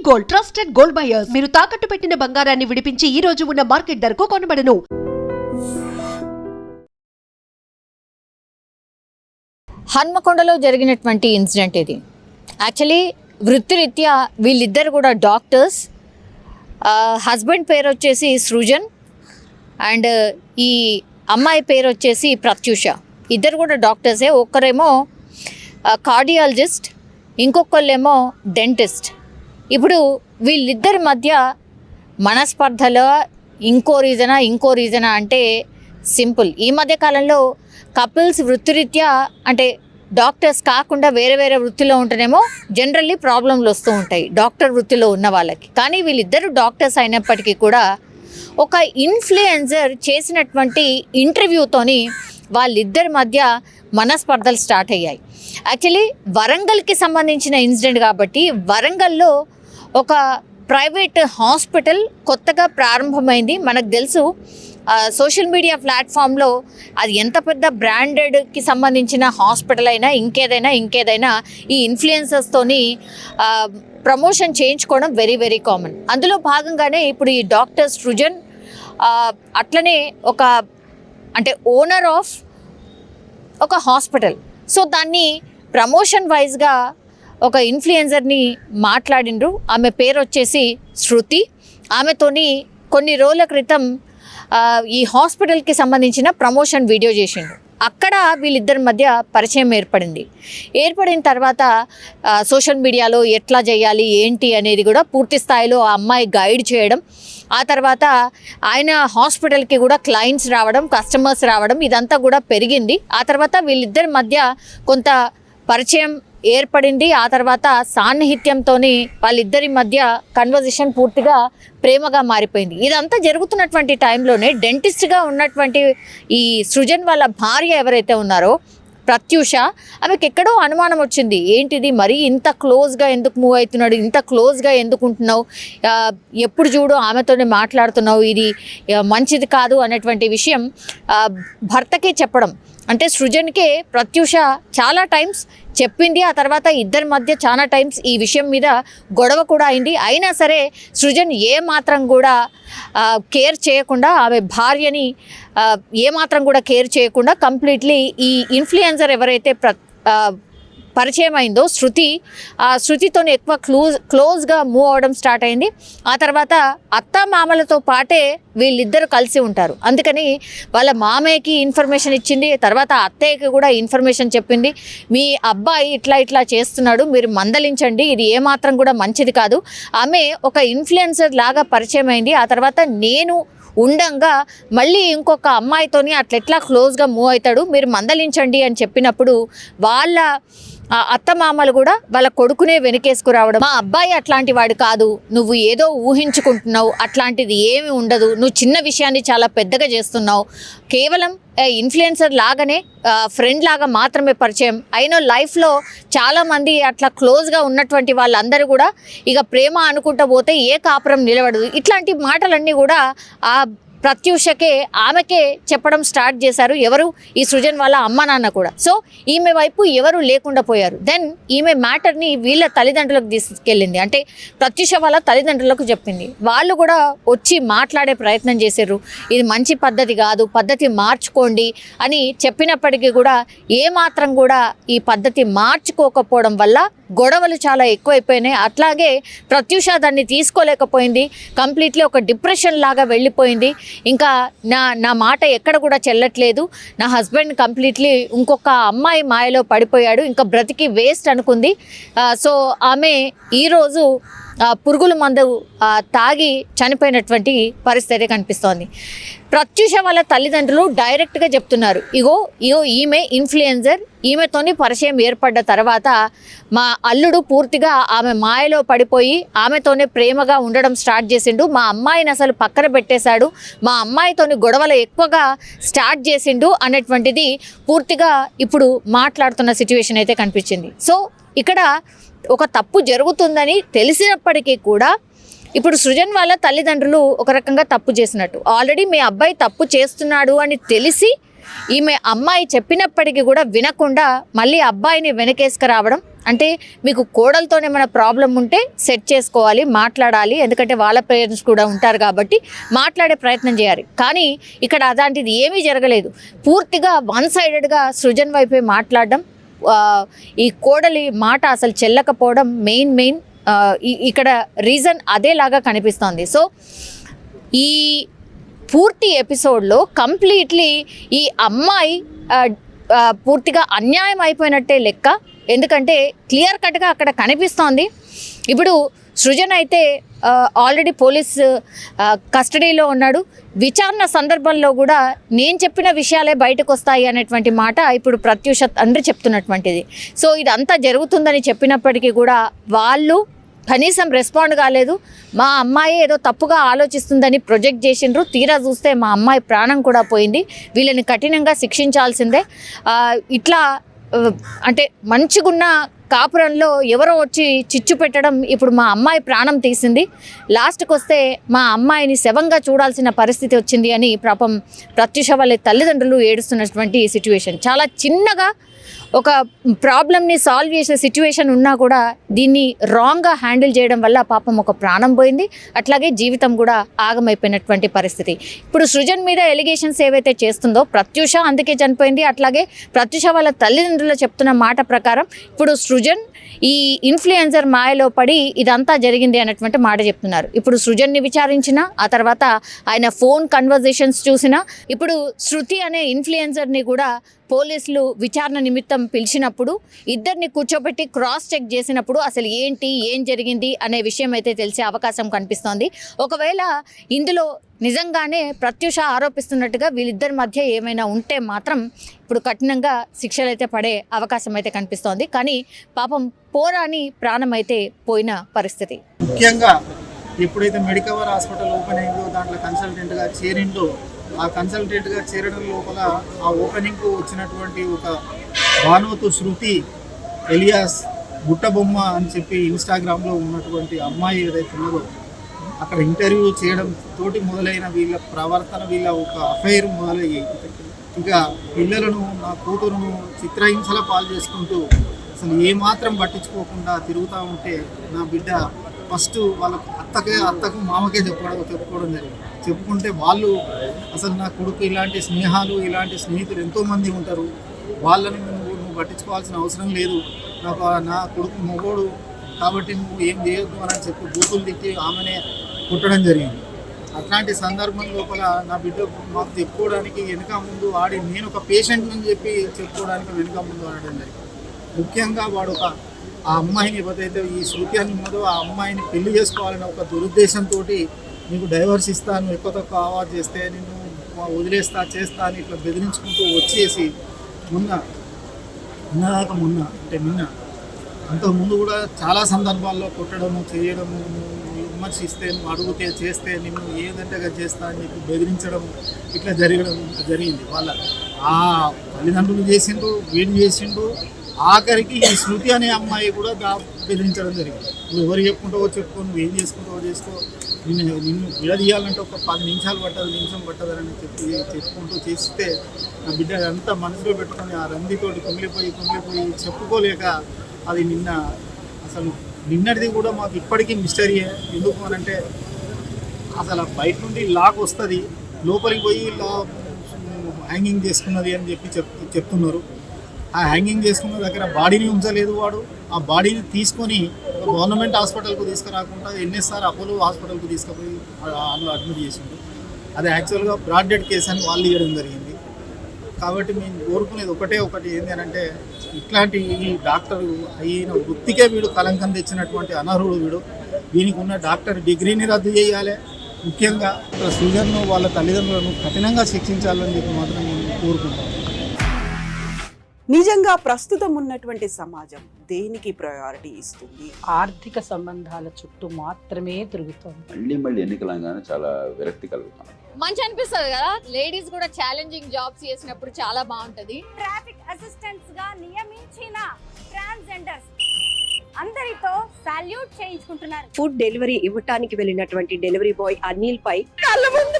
Gold, trusted gold buyers. మీరు తాకట్టు పెట్టిన బంగారాన్ని విడిపించి ఈ రోజు ఉన్న మార్కెట్ ధరకు కొనబడను. హన్మకొండలో జరిగినటువంటి ఇన్సిడెంట్ ఇది. యాక్చువల్లీ వృత్తిరీత్యా వీళ్ళిద్దరు కూడా డాక్టర్స్. హస్బెండ్ పేరు వచ్చేసి సృజన్ అండ్ ఈ అమ్మాయి పేరు వచ్చేసి ప్రత్యూష. ఇద్దరు కూడా డాక్టర్సే. ఒక్కరేమో కార్డియాలజిస్ట్, ఇంకొకళ్ళేమో డెంటిస్ట్. ఇప్పుడు వీళ్ళిద్దరి మధ్య మనస్పర్ధలో ఇంకో రీజనా అంటే సింపుల్. ఈ మధ్య కాలంలో కపుల్స్ వృత్తిరీత్యా అంటే డాక్టర్స్ కాకుండా వేరే వేరే వృత్తిలో ఉంటేనేమో జనరల్లీ ప్రాబ్లంలు వస్తూ ఉంటాయి డాక్టర్ వృత్తిలో ఉన్న వాళ్ళకి. కానీ వీళ్ళిద్దరు డాక్టర్స్ అయినప్పటికీ కూడా ఒక ఇన్ఫ్లుయెన్సర్ చేసినటువంటి ఇంటర్వ్యూతోని వాళ్ళిద్దరి మధ్య మనస్పర్ధలు స్టార్ట్ అయ్యాయి. యాక్చువల్లీ వరంగల్కి సంబంధించిన ఇన్సిడెంట్ కాబట్టి వరంగల్లో ఒక ప్రైవేట్ హాస్పిటల్ కొత్తగా ప్రారంభమైంది. మనకు తెలుసు సోషల్ మీడియా ప్లాట్ఫామ్లో అది ఎంత పెద్ద బ్రాండెడ్కి సంబంధించిన హాస్పిటల్ అయినా ఇంకేదైనా ఈ ఇన్ఫ్లుయెన్సర్స్తోని ప్రమోషన్ చేయించుకోవడం వెరీ వెరీ కామన్. అందులో భాగంగానే ఇప్పుడు ఈ డాక్టర్ సృజన్ అట్లనే ఒక అంటే ఓనర్ ఆఫ్ ఒక హాస్పిటల్. సో దాన్ని ప్రమోషన్ వైజ్గా ఒక ఇన్ఫ్లుయెన్సర్ని మాట్లాడిండ్రు. ఆమె పేరు వచ్చేసి శృతి. ఆమెతోని కొన్ని రోజుల క్రితం ఈ హాస్పిటల్కి సంబంధించిన ప్రమోషన్ వీడియో చేసిండ్రు. అక్కడ వీళ్ళిద్దరి మధ్య పరిచయం ఏర్పడిన తర్వాత సోషల్ మీడియాలో ఎట్లా చేయాలి ఏంటి అనేది కూడా పూర్తి స్థాయిలో ఆ అమ్మాయి గైడ్ చేయడం, ఆ తర్వాత ఆయన హాస్పిటల్కి కూడా క్లయింట్స్ రావడం, కస్టమర్స్ రావడం, ఇదంతా కూడా పెరిగింది. ఆ తర్వాత వీళ్ళిద్దరి మధ్య కొంత పరిచయం ఏర్పడింది. ఆ తర్వాత సాన్నిహిత్యంతో వాళ్ళిద్దరి మధ్య కన్వర్జేషన్ పూర్తిగా ప్రేమగా మారిపోయింది. ఇదంతా జరుగుతున్నటువంటి టైంలోనే డెంటిస్ట్గా ఉన్నటువంటి ఈ సృజన్ వాళ్ళ భార్య ఎవరైతే ఉన్నారో ప్రత్యూష, ఆమెకి ఎక్కడో అనుమానం వచ్చింది. ఏంటిది మరి ఇంత క్లోజ్గా ఎందుకు మూవ్ అవుతున్నాడు, ఇంత క్లోజ్గా ఎందుకు ఉంటున్నావు, ఎప్పుడు చూడు ఆమెతోనే మాట్లాడుతున్నావు, ఇది మంచిది కాదు అనేటువంటి విషయం భర్తకే చెప్పడం. అంటే సృజన్కే ప్రత్యూష చాలా టైమ్స్ చెప్పింది. ఆ తర్వాత ఇద్దరి మధ్య చాలా టైమ్స్ ఈ విషయం మీద గొడవ కూడా అయింది. అయినా సరే సృజన్ ఏమాత్రం కూడా కేర్ చేయకుండా, ఆమె భార్యని ఏమాత్రం కూడా కేర్ చేయకుండా కంప్లీట్లీ ఈ ఇన్ఫ్లుయెన్సర్ ఎవరైతే పరిచయం అయిందో శృతి, ఆ శృతితో ఎక్కువ క్లోజ్గా మూవ్ అవ్వడం స్టార్ట్ అయింది. ఆ తర్వాత అత్త మామలతో పాటే వీళ్ళిద్దరు కలిసి ఉంటారు. అందుకని వాళ్ళ మామయ్యకి ఇన్ఫర్మేషన్ ఇచ్చింది, తర్వాత అత్తయ్యకి కూడా ఇన్ఫర్మేషన్ చెప్పింది. మీ అబ్బాయి ఇట్లా చేస్తున్నాడు, మీరు మందలించండి, ఇది ఏమాత్రం కూడా మంచిది కాదు. ఆమె ఒక ఇన్ఫ్లుయెన్సర్ లాగా పరిచయం అయింది. ఆ తర్వాత నేను ఉండంగా మళ్ళీ ఇంకొక అమ్మాయితోని అట్లెట్లా క్లోజ్గా మూవ్ అవుతాడు, మీరు మందలించండి అని చెప్పినప్పుడు వాళ్ళ అత్తమామలు కూడా వాళ్ళ కొడుకునే వెనకేసుకురావడం, మా అబ్బాయి అట్లాంటి వాడు కాదు, నువ్వు ఏదో ఊహించుకుంటున్నావు, అట్లాంటిది ఏమి ఉండదు, నువ్వు చిన్న విషయాన్ని చాలా పెద్దగా చేస్తున్నావు, కేవలం ఇన్ఫ్లుయెన్సర్ లాగానే ఫ్రెండ్ లాగా మాత్రమే పరిచయం అయిన లైఫ్లో చాలామంది అట్లా క్లోజ్గా ఉన్నటువంటి వాళ్ళందరూ కూడా ఇక ప్రేమ అనుకుంటూ పోతే ఏ కాపురం నిలబడదు. ఇట్లాంటి మాటలన్నీ కూడా ఆ ప్రత్యూషకే ఆమెకే చెప్పడం స్టార్ట్ చేశారు. ఎవరు? ఈ సృజన్ వాళ్ళ అమ్మ నాన్న కూడా. సో ఈమె వైపు ఎవరు లేకుండా పోయారు. దెన్ ఈమె మ్యాటర్ని వీళ్ళ తల్లిదండ్రులకు తీసుకెళ్ళింది, అంటే ప్రత్యూష వాళ్ళ తల్లిదండ్రులకు చెప్పింది. వాళ్ళు కూడా వచ్చి మాట్లాడే ప్రయత్నం చేశారు. ఇది మంచి పద్ధతి కాదు, పద్ధతి మార్చుకోండి అని చెప్పినప్పటికీ కూడా ఏమాత్రం కూడా ఈ పద్ధతి మార్చుకోకపోవడం వల్ల గొడవలు చాలా ఎక్కువైపోయినాయి. అట్లాగే ప్రత్యూష దాన్ని తీసుకోలేకపోయింది, కంప్లీట్లీ ఒక డిప్రెషన్ లాగా వెళ్ళిపోయింది. ఇంకా నా మాట ఎక్కడ కూడా చెల్లట్లేదు, నా హస్బెండ్ కంప్లీట్లీ ఇంకొక అమ్మాయి మాయలో పడిపోయాడు, ఇంకా బ్రతికి వేస్ట్ అనుకుంది. సో ఆమె ఈరోజు పురుగుల మందు తాగి చనిపోయినటువంటి పరిస్థితి కనిపిస్తోంది. ప్రత్యూష వాళ్ళ తల్లిదండ్రులు డైరెక్ట్గా చెప్తున్నారు, ఇగో ఈమె ఇన్ఫ్లుయెన్సర్, ఈమెతోని పరిచయం ఏర్పడ్డ తర్వాత మా అల్లుడు పూర్తిగా ఆమె మాయలో పడిపోయి ఆమెతోనే ప్రేమగా ఉండడం స్టార్ట్ చేసిండు, మా అమ్మాయిని అసలు పక్కన పెట్టేశాడు, మా అమ్మాయితోని గొడవలు ఎక్కువగా స్టార్ట్ చేసిండు అనేటువంటిది పూర్తిగా ఇప్పుడు మాట్లాడుతున్న సిచ్యువేషన్ అయితే కనిపించింది. సో ఇక్కడ ఒక తప్పు జరుగుతుందని తెలిసినప్పటికీ కూడా ఇప్పుడు సృజన్ వాళ్ళ తల్లిదండ్రులు ఒక రకంగా తప్పు చేసినట్టు. ఆల్రెడీ మీ అబ్బాయి తప్పు చేస్తున్నాడు అని తెలిసి ఈమె అమ్మాయి చెప్పినప్పటికీ కూడా వినకుండా మళ్ళీ అబ్బాయిని వెనకేసుకురావడం, అంటే మీకు కోడలతోనే ఏమైనా ప్రాబ్లం ఉంటే సెట్ చేసుకోవాలి, మాట్లాడాలి, ఎందుకంటే వాళ్ళ పేరెంట్స్ కూడా ఉంటారు కాబట్టి మాట్లాడే ప్రయత్నం చేయాలి. కానీ ఇక్కడ అలాంటిది ఏమీ జరగలేదు. పూర్తిగా వన్ సైడెడ్గా సృజన్ వైపే మాట్లాడడం, ఈ కోడలి మాట అసలు చెల్లకపోవడం మెయిన్ ఇక్కడ రీజన్ అదేలాగా కనిపిస్తోంది. సో ఈ పూర్తి ఎపిసోడ్లో కంప్లీట్లీ ఈ అమ్మాయి పూర్తిగా అన్యాయం అయిపోయినట్టే లెక్క. ఎందుకంటే క్లియర్ కట్గా అక్కడ కనిపిస్తోంది. ఇప్పుడు సృజన్ అయితే ఆల్రెడీ పోలీస్ కస్టడీలో ఉన్నాడు. విచారణ సందర్భంలో కూడా నేను చెప్పిన విషయాలే బయటకు వస్తాయి అనేటువంటి మాట ఇప్పుడు ప్రత్యూష తండ్రి చెప్తున్నటువంటిది. సో ఇదంతా జరుగుతుందని చెప్పినప్పటికీ కూడా వాళ్ళు కనీసం రెస్పాండ్ కాలేదు. మా అమ్మాయి ఏదో తప్పుగా ఆలోచిస్తుందని ప్రొజెక్ట్ చేసిండ్రు. తీరా చూస్తే మా అమ్మాయి ప్రాణం కూడా పోయింది. వీళ్ళని కఠినంగా శిక్షించాల్సిందే. ఇట్లా అంటే మంచిగున్న కాపురంలో ఎవరో వచ్చి చిచ్చు పెట్టడం ఇప్పుడు మా అమ్మాయి ప్రాణం తీసింది. లాస్ట్కి వస్తే మా అమ్మాయిని శవంగా చూడాల్సిన పరిస్థితి వచ్చింది అని పాపం ప్రత్యూష వాళ్ళ తల్లిదండ్రులు ఏడుస్తున్నటువంటి సిచ్యువేషన్. చాలా చిన్నగా ఒక ప్రాబ్లమ్ని సాల్వ్ చేసే సిచ్యువేషన్ ఉన్నా కూడా దీన్ని రాంగ్గా హ్యాండిల్ చేయడం వల్ల పాపం ఒక ప్రాణం పోయింది, అట్లాగే జీవితం కూడా ఆగమైపోయినటువంటి పరిస్థితి. ఇప్పుడు సృజన్ మీద ఎలిగేషన్స్ ఏవైతే చేస్తుందో ప్రత్యూష అందుకే చనిపోయింది. అట్లాగే ప్రత్యూష వాళ్ళ తల్లిదండ్రులు చెప్తున్న మాట ప్రకారం ఇప్పుడు సృజన్ ఈ ఇన్ఫ్లుయెన్సర్ మాయలో పడి ఇదంతా జరిగింది అన్నటువంటి మాట చెప్తున్నారు. ఇప్పుడు సృజన్ని విచారించిన ఆ తర్వాత ఆయన ఫోన్ కన్వర్జేషన్స్ చూసినా ఇప్పుడు శృతి అనే ఇన్ఫ్లుయెన్సర్ని కూడా పోలీసులు విచారణ నిమిత్తం పిలిచినప్పుడు ఇద్దరిని కూర్చోబెట్టి క్రాస్ చెక్ చేసినప్పుడు అసలు ఏం జరిగింది అనే విషయం అయితే తెలిసే అవకాశం కనిపిస్తోంది. ఒకవేళ ఇందులో నిజంగానే ప్రత్యూష ఆరోపిస్తున్నట్టుగా వీళ్ళిద్దరి మధ్య ఏమైనా ఉంటే మాత్రం ఇప్పుడు కఠినంగా శిక్షలు అయితే పడే అవకాశం అయితే కనిపిస్తోంది. కానీ పాపం పోరాని ప్రాణం అయితే పోయిన పరిస్థితి. ముఖ్యంగా ఎప్పుడైతే మెడికవర్ హాస్పిటల్ ఓపెన్ అయిందో దాంట్లో కన్సల్టెంట్గా చేరిండో ఆ కన్సల్టెంట్గా చేరడం లోపల ఆ ఓపెనింగ్కు వచ్చినటువంటి ఒక భానువతు శృతి ఎలియాస్ బుట్టబొమ్మ అని చెప్పి ఇన్స్టాగ్రామ్లో ఉన్నటువంటి అమ్మాయి ఏదైతే ఉన్నదో అక్కడ ఇంటర్వ్యూ చేయడం తోటి మొదలైన వీళ్ళ ప్రవర్తన, వీళ్ళ ఒక అఫైర్ మొదలయ్యి ఇక పిల్లలను, నా కూతురును చిత్రహింసల పాలు చేసుకుంటూ అసలు ఏమాత్రం పట్టించుకోకుండా తిరుగుతూ ఉంటే నా బిడ్డ ఫస్ట్ వాళ్ళ అత్తకు మామకే చెప్పుకోవడం జరిగింది. చెప్పుకుంటే వాళ్ళు అసలు నా కొడుకు ఇలాంటి స్నేహాలు, ఇలాంటి స్నేహితులు ఎంతోమంది ఉంటారు, వాళ్ళని నువ్వు పట్టించుకోవాల్సిన అవసరం లేదు, నా కొడుకు మొగోడు కాబట్టి నువ్వు ఏం చేయొద్దు అని చెప్పి బూతులు తిట్టి ఆమెనే కుట్టడం జరిగింది. అట్లాంటి సందర్భం లోపల నా బిడ్డ మాకు చెప్పుకోవడానికి వెనుక ముందు ఆడి నేను ఒక పేషెంట్ అని చెప్పి చెప్పుకోవడానికి వెనుక ముందు ఆడడం జరిగింది. ముఖ్యంగా వాడు ఆ అమ్మాయిని ఏదైతే ఈ శృతి అని ఉన్నదో ఆ అమ్మాయిని పెళ్లి చేసుకోవాలని ఒక దురుద్దేశంతో నీకు డైవర్స్ ఇస్తాను, ఎక్కువ తక్కువ ఆవాజ్ చేస్తే నిన్ను వదిలేస్తా చేస్తా అని ఇట్లా బెదిరించుకుంటూ వచ్చేసి మొన్న అంతకుముందు కూడా చాలా సందర్భాల్లో కొట్టడము, చేయడము, విమర్శిస్తే అడిగితే చేస్తే నిన్ను ఏదంటే చేస్తా అని చెప్పి బెదిరించడం ఇట్లా జరిగింది. వాళ్ళ ఆ తల్లిదండ్రులు చేసిండు, వీడు చేసిండు, ఆఖరికి ఈ శృతి అనే అమ్మాయి కూడా బెదిరించడం జరిగింది. నువ్వు ఎవరు చెప్పుకో, నువ్వు ఏం చేసుకుంటావో చేసుకో, నిన్ను విడదీయాలంటే ఒక 10 నిమిషాలు నిమిషం పట్టదని చెప్పుకుంటూ చేస్తే నా బిడ్డ అంతా మనసులో పెట్టుకొని ఆ రందితోటి కుమిలిపోయి చెప్పుకోలేక అది నిన్నటిది కూడా మాకు ఇప్పటికీ మిస్టరీయే. ఎందుకు అనంటే అసలు బయట నుండి లాక్ వస్తుంది, లోపలికి పోయి హ్యాంగింగ్ చేసుకున్నది అని చెప్తున్నారు. ఆ హ్యాంగింగ్ చేసుకున్న దగ్గర బాడీని ఉంచలేదు వాడు. ఆ బాడీని తీసుకొని గవర్నమెంట్ హాస్పిటల్కు తీసుకురాకుండా ఎన్ఎస్ఆర్ అపోలో హాస్పిటల్కు తీసుకుపోయి అందులో అడ్మిట్ చేసిండు. అది యాక్చువల్గా బ్రాడ్ డెడ్ కేసు అని వాళ్ళు ఇవ్వడం జరిగింది. కాబట్టి మేము కోరుకునేది ఒకటి ఏంటి అంటే ఇట్లాంటి ఈ డాక్టర్ అయిన వృత్తికే వీడు కలంకం తెచ్చినటువంటి అనర్హుడు వీడు. దీనికి ఉన్న డాక్టర్ డిగ్రీని రద్దు చేయాలి. ముఖ్యంగా సృజన్ను వాళ్ళ తల్లిదండ్రులను కఠినంగా శిక్షించాలని చెప్పి మాత్రం మేము కోరుకుంటాం. నిజంగా ప్రస్తుతం ఉన్నటువంటి సమాజం దేనికి ప్రయారిటీ ఇస్తుంది? ఆర్థిక సంబంధాల చుట్టూ మాత్రమే తిరుగుతుంది. మళ్ళీ ఎన్నికలంగానే చాలా విరక్తి కలుగుతాం. మంచి అనిపిస్తుంది కదా, లేడీస్ కూడా ఛాలెంజింగ్ జాబ్స్ చేసినప్పుడు చాలా బాగుంటది. ట్రాఫిక్ అసిస్టెంట్స్ గా నియమించిన ట్రాన్స్జెండర్స్ అందరితో సాల్యూట్ చేయించుకుంటున్నారు. ఫుడ్ డెలివరీ ఇవ్వటానికి వెళ్ళినటువంటి డెలివరీ బాయ్ అనిల్ పై కళ్ళ ముందు